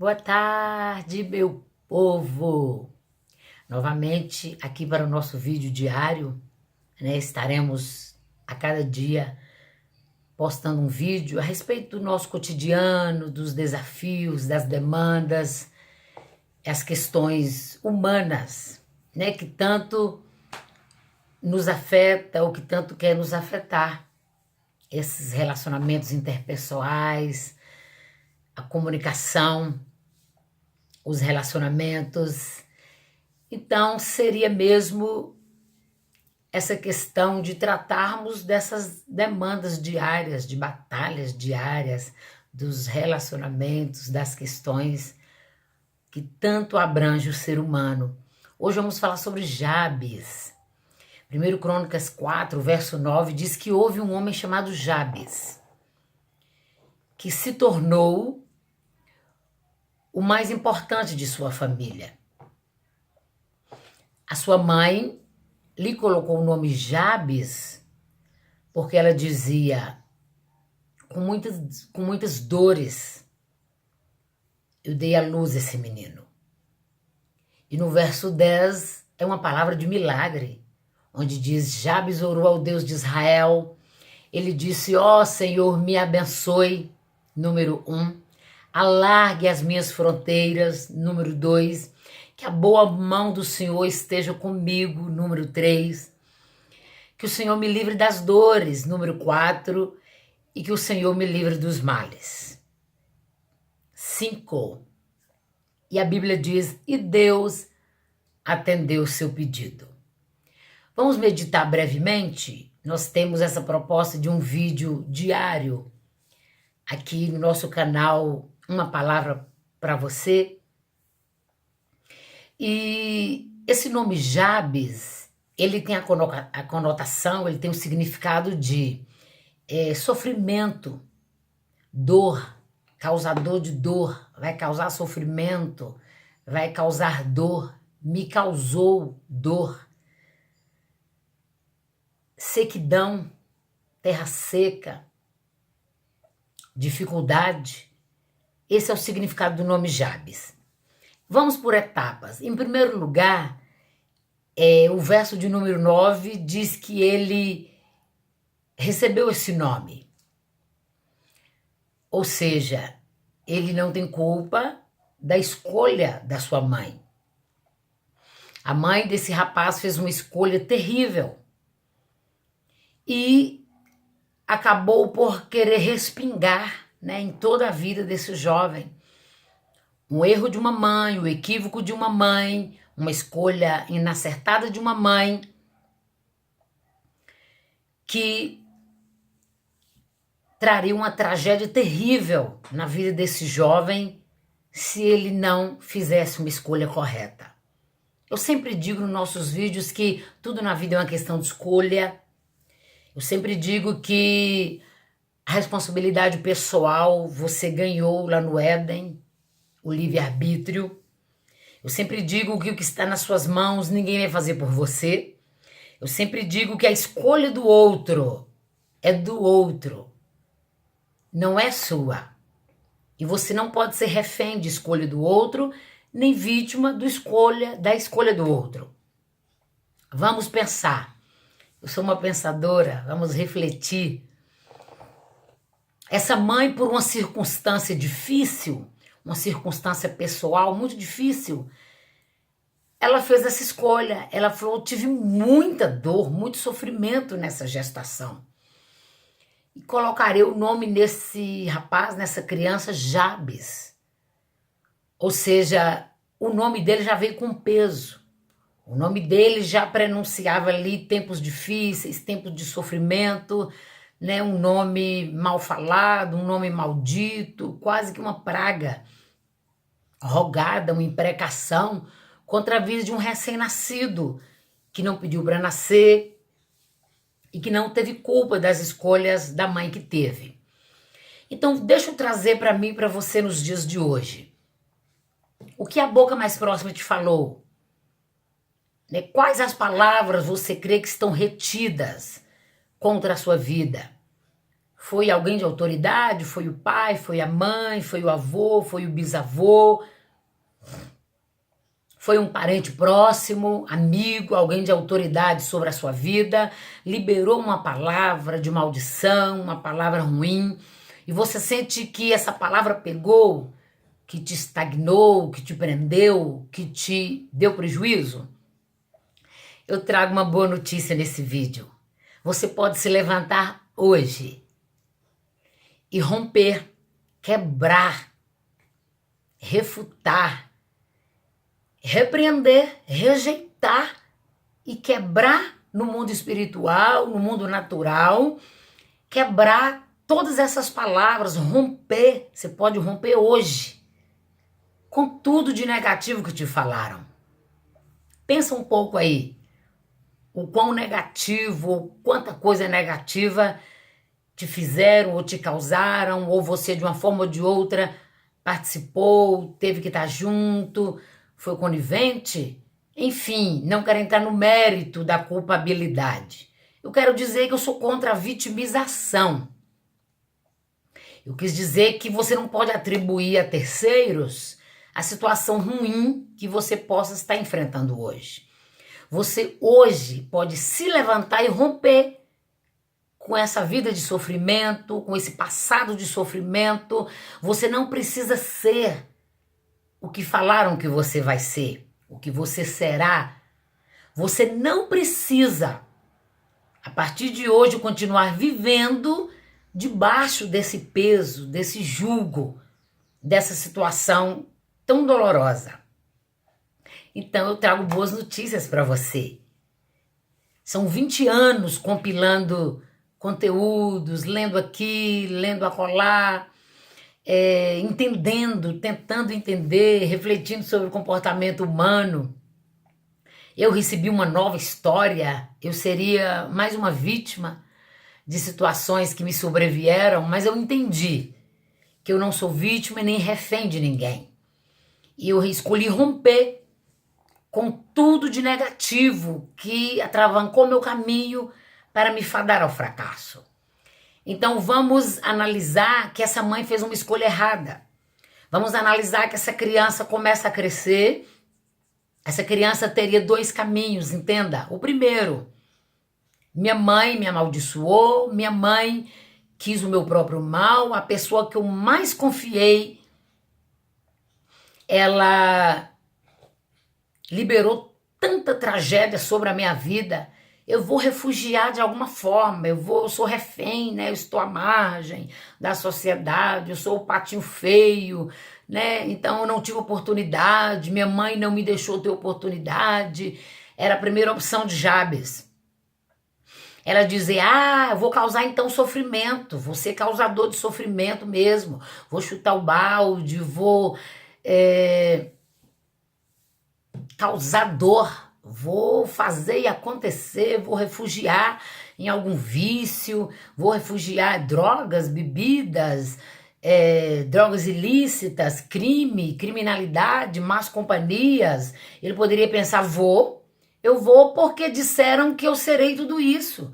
Boa tarde, meu povo! Novamente aqui para o nosso vídeo diário, né? Estaremos a cada dia postando um vídeo a respeito do nosso cotidiano, dos desafios, das demandas, as questões humanas, né? Que tanto nos afeta ou que tanto quer nos afetar. Esses relacionamentos interpessoais, a comunicação, os relacionamentos. Então, seria mesmo essa questão de tratarmos dessas demandas diárias, de batalhas diárias, dos relacionamentos, das questões que tanto abrange o ser humano. Hoje vamos falar sobre Jabes. 1 Crônicas 4, verso 9, diz que houve um homem chamado Jabes, que se tornou o mais importante de sua família. A sua mãe lhe colocou o nome Jabes porque ela dizia, com muitas dores, eu dei à luz esse menino. E no verso 10 é uma palavra de milagre, onde diz, Jabes orou ao Deus de Israel, ele disse, ó Senhor, me abençoe, número 1, alargue as minhas fronteiras, número 2, que a boa mão do Senhor esteja comigo, número 3, que o Senhor me livre das dores, número 4, e que o Senhor me livre dos males. 5. E a Bíblia diz, e Deus atendeu o seu pedido. Vamos meditar brevemente? Nós temos essa proposta de um vídeo diário aqui no nosso canal, Uma Palavra para Você. E esse nome Jabes, ele tem a conotação, ele tem o significado de sofrimento, dor, causador de dor, vai causar sofrimento, vai causar dor, me causou dor. Sequidão, terra seca, dificuldade. Esse é o significado do nome Jabes. Vamos por etapas. Em primeiro lugar, o verso de número 9 diz que ele recebeu esse nome. Ou seja, ele não tem culpa da escolha da sua mãe. A mãe desse rapaz fez uma escolha terrível e acabou por querer respingar, né, em toda a vida desse jovem. Um erro de uma mãe, o equívoco de uma mãe, uma escolha inacertada de uma mãe que traria uma tragédia terrível na vida desse jovem se ele não fizesse uma escolha correta. Eu sempre digo nos nossos vídeos que tudo na vida é uma questão de escolha. Eu sempre digo que a responsabilidade pessoal você ganhou lá no Éden, o livre-arbítrio. Eu sempre digo que o que está nas suas mãos ninguém vai fazer por você. Eu sempre digo que a escolha do outro é do outro, não é sua. E você não pode ser refém de escolha do outro, nem vítima da escolha do outro. Vamos pensar. Eu sou uma pensadora, vamos refletir. Essa mãe, por uma circunstância difícil, uma circunstância pessoal muito difícil, ela fez essa escolha. Ela falou, eu tive muita dor, muito sofrimento nessa gestação. E colocarei o nome nesse rapaz, nessa criança, Jabes. Ou seja, o nome dele já veio com peso. O nome dele já prenunciava ali tempos difíceis, tempos de sofrimento, né? Um nome mal falado, um nome maldito, quase que uma praga rogada, uma imprecação contra a vida de um recém-nascido que não pediu para nascer e que não teve culpa das escolhas da mãe que teve. Então, deixa eu trazer para mim e para você nos dias de hoje. O que a boca mais próxima te falou? Né? Quais as palavras você crê que estão retidas contra a sua vida? Foi alguém de autoridade? Foi o pai? Foi a mãe? Foi o avô? Foi o bisavô? Foi um parente próximo, amigo, alguém de autoridade sobre a sua vida? Liberou uma palavra de maldição, uma palavra ruim, e você sente que essa palavra pegou, que te estagnou, que te prendeu, que te deu prejuízo? Eu trago uma boa notícia nesse vídeo. Você pode se levantar hoje e romper, quebrar, refutar, repreender, rejeitar e quebrar no mundo espiritual, no mundo natural, quebrar todas essas palavras, romper. Você pode romper hoje com tudo de negativo que te falaram. Pensa um pouco aí, o quão negativo, quanta coisa negativa te fizeram ou te causaram, ou você de uma forma ou de outra participou, teve que estar junto, foi conivente. Enfim, não quero entrar no mérito da culpabilidade. Eu quero dizer que eu sou contra a vitimização. Eu quis dizer que você não pode atribuir a terceiros a situação ruim que você possa estar enfrentando hoje. Você hoje pode se levantar e romper com essa vida de sofrimento, com esse passado de sofrimento. Você não precisa ser o que falaram que você vai ser, o que você será. Você não precisa, a partir de hoje, continuar vivendo debaixo desse peso, desse jugo, dessa situação tão dolorosa. Então eu trago boas notícias para você. São 20 anos compilando conteúdos, lendo aqui, lendo acolá, entendendo, tentando entender, refletindo sobre o comportamento humano. Eu recebi uma nova história, eu seria mais uma vítima de situações que me sobrevieram, mas eu entendi que eu não sou vítima e nem refém de ninguém. E eu escolhi romper com tudo de negativo que atravancou meu caminho para me fadar ao fracasso. Então vamos analisar que essa mãe fez uma escolha errada. Vamos analisar que essa criança começa a crescer. Essa criança teria 2 caminhos, entenda. O primeiro, minha mãe me amaldiçoou, minha mãe quis o meu próprio mal, a pessoa que eu mais confiei, ela liberou tanta tragédia sobre a minha vida. Eu vou refugiar de alguma forma, eu sou refém, né? Eu estou à margem da sociedade, eu sou o patinho feio, né? Então eu não tive oportunidade, minha mãe não me deixou ter oportunidade. Era a primeira opção de Jabes. Ela dizia, eu vou causar então sofrimento, vou ser causador de sofrimento mesmo, vou chutar o balde, vou causar dor, vou fazer e acontecer, vou refugiar em algum vício, vou refugiar drogas, bebidas, drogas ilícitas, crime, criminalidade, más companhias. Ele poderia pensar, eu vou porque disseram que eu serei tudo isso.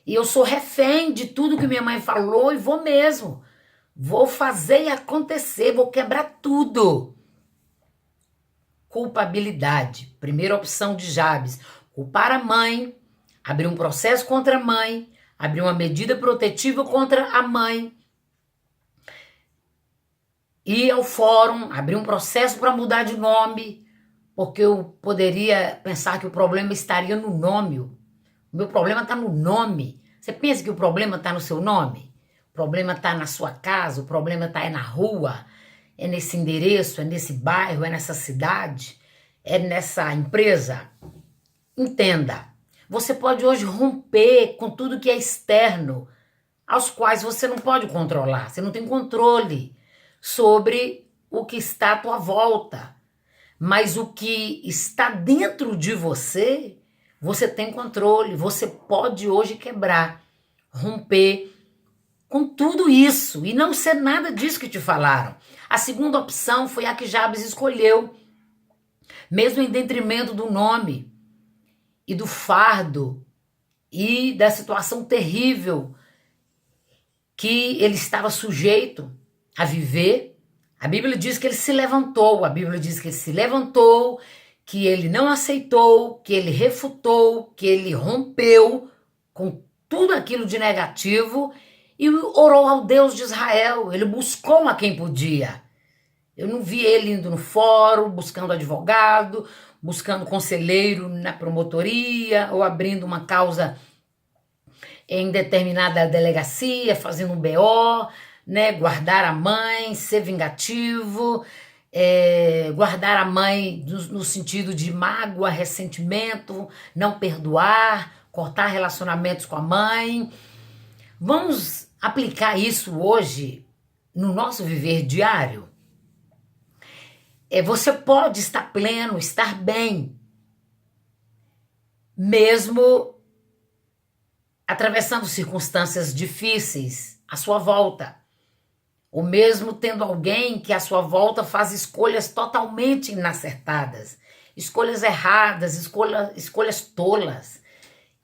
E eu sou refém de tudo que minha mãe falou e vou mesmo. Vou fazer e acontecer, vou quebrar tudo. Culpabilidade. Primeira opção de Jabes. Culpar a mãe, abrir um processo contra a mãe, abrir uma medida protetiva contra a mãe, ir ao fórum, abrir um processo para mudar de nome, porque eu poderia pensar que o problema estaria no nome. O meu problema está no nome. Você pensa que o problema está no seu nome? O problema está na sua casa, o problema está na rua, é nesse endereço, é nesse bairro, é nessa cidade, é nessa empresa. Entenda, você pode hoje romper com tudo que é externo, aos quais você não pode controlar, você não tem controle sobre o que está à tua volta. Mas o que está dentro de você, você tem controle, você pode hoje quebrar, romper com tudo isso e não ser nada disso que te falaram. A segunda opção foi a que Jabes escolheu, mesmo em detrimento do nome e do fardo e da situação terrível que ele estava sujeito a viver. A Bíblia diz que ele se levantou, a Bíblia diz que ele se levantou, que ele não aceitou, que ele refutou, que ele rompeu com tudo aquilo de negativo e orou ao Deus de Israel. Ele buscou a quem podia. Eu não vi ele indo no fórum, buscando advogado, buscando conselheiro na promotoria ou abrindo uma causa em determinada delegacia, fazendo um BO, né? Guardar a mãe, ser vingativo, guardar a mãe no sentido de mágoa, ressentimento, não perdoar, cortar relacionamentos com a mãe. Vamos aplicar isso hoje no nosso viver diário? Você pode estar pleno, estar bem, mesmo atravessando circunstâncias difíceis à sua volta, ou mesmo tendo alguém que à sua volta faz escolhas totalmente inacertadas, escolhas erradas, escolhas tolas,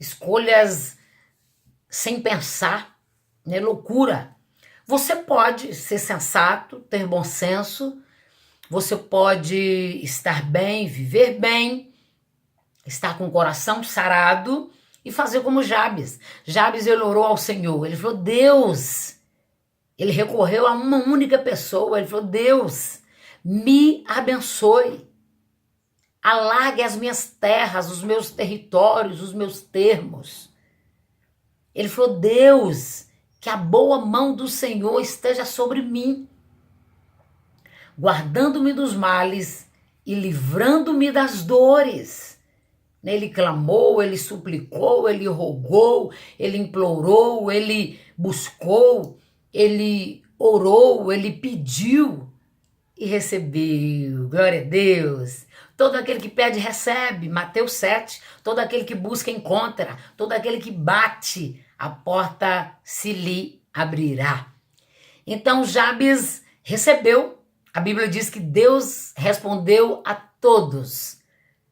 escolhas sem pensar, né? Loucura. Você pode ser sensato, ter bom senso, você pode estar bem, viver bem, estar com o coração sarado e fazer como Jabes. Jabes, ele orou ao Senhor, ele falou, Deus, ele recorreu a uma única pessoa, ele falou, Deus, me abençoe, alargue as minhas terras, os meus territórios, os meus termos. Ele falou, Deus, que a boa mão do Senhor esteja sobre mim, guardando-me dos males e livrando-me das dores. Ele clamou, ele suplicou, ele rogou, ele implorou, ele buscou, ele orou, ele pediu e recebeu. Glória a Deus. Todo aquele que pede, recebe. Mateus 7. Todo aquele que busca, encontra. Todo aquele que bate, a porta se lhe abrirá. Então Jabes recebeu. A Bíblia diz que Deus respondeu a todos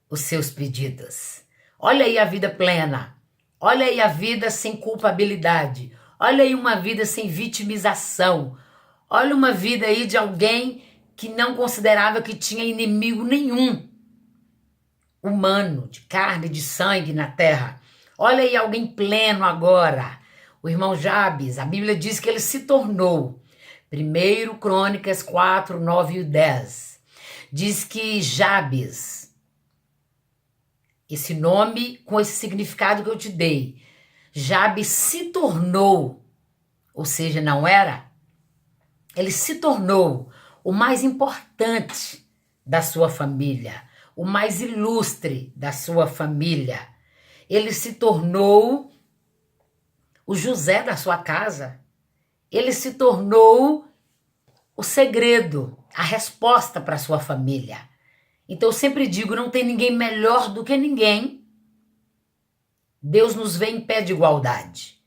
os seus pedidos. Olha aí a vida plena. Olha aí a vida sem culpabilidade. Olha aí uma vida sem vitimização. Olha uma vida aí de alguém que não considerava que tinha inimigo nenhum humano, de carne, de sangue na terra. Olha aí alguém pleno agora. O irmão Jabes, a Bíblia diz que ele se tornou. 1 Crônicas 4, 9 e 10. Diz que Jabes, esse nome com esse significado que eu te dei, Jabes se tornou, ou seja, não era, ele se tornou o mais importante da sua família, o mais ilustre da sua família. Ele se tornou o José da sua casa. Ele se tornou o segredo, a resposta para a sua família. Então eu sempre digo, não tem ninguém melhor do que ninguém. Deus nos vê em pé de igualdade.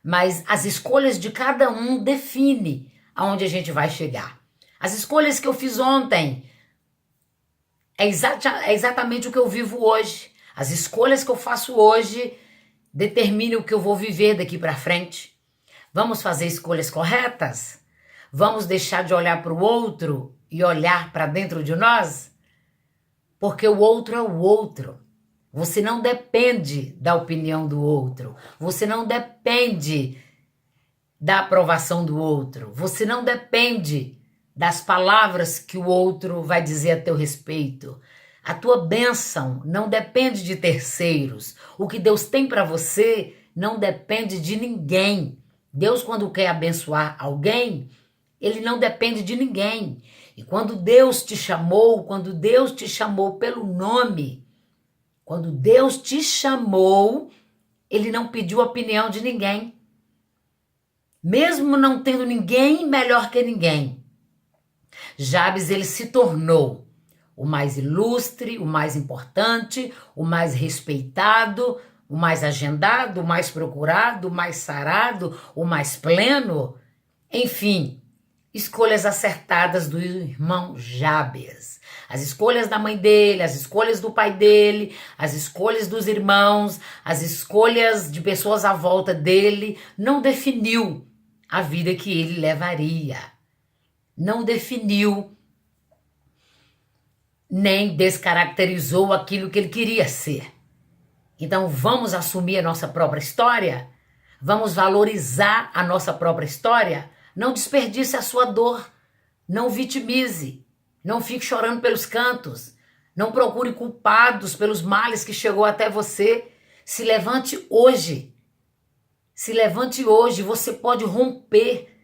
Mas as escolhas de cada um definem aonde a gente vai chegar. As escolhas que eu fiz ontem é exatamente o que eu vivo hoje. As escolhas que eu faço hoje determinam o que eu vou viver daqui para frente. Vamos fazer escolhas corretas? Vamos deixar de olhar para o outro e olhar para dentro de nós? Porque o outro é o outro. Você não depende da opinião do outro. Você não depende da aprovação do outro. Você não depende das palavras que o outro vai dizer a teu respeito. A tua bênção não depende de terceiros. O que Deus tem para você não depende de ninguém. Deus, quando quer abençoar alguém, ele não depende de ninguém. E quando Deus te chamou pelo nome, quando Deus te chamou, ele não pediu a opinião de ninguém. Mesmo não tendo ninguém melhor que ninguém. Jabes, ele se tornou o mais ilustre, o mais importante, o mais respeitado, o mais agendado, o mais procurado, o mais sarado, o mais pleno. Enfim, escolhas acertadas do irmão Jabes. As escolhas da mãe dele, as escolhas do pai dele, as escolhas dos irmãos, as escolhas de pessoas à volta dele, não definiu a vida que ele levaria. Não definiu, nem descaracterizou aquilo que ele queria ser. Então vamos assumir a nossa própria história? Vamos valorizar a nossa própria história? Não desperdice a sua dor, não vitimize, não fique chorando pelos cantos, não procure culpados pelos males que chegou até você. Se levante hoje. Se levante hoje, você pode romper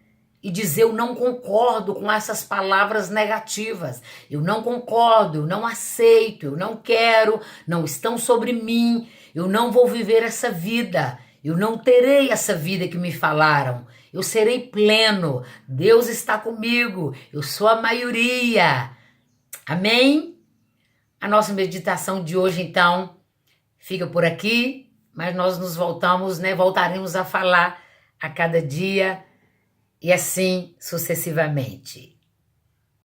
e dizer: eu não concordo com essas palavras negativas, eu não concordo, eu não aceito, eu não quero, não estão sobre mim, eu não vou viver essa vida, eu não terei essa vida que me falaram, eu serei pleno, Deus está comigo, eu sou a maioria. Amém? A nossa meditação de hoje, então, fica por aqui, mas nós nos voltaremos a falar a cada dia, e assim sucessivamente.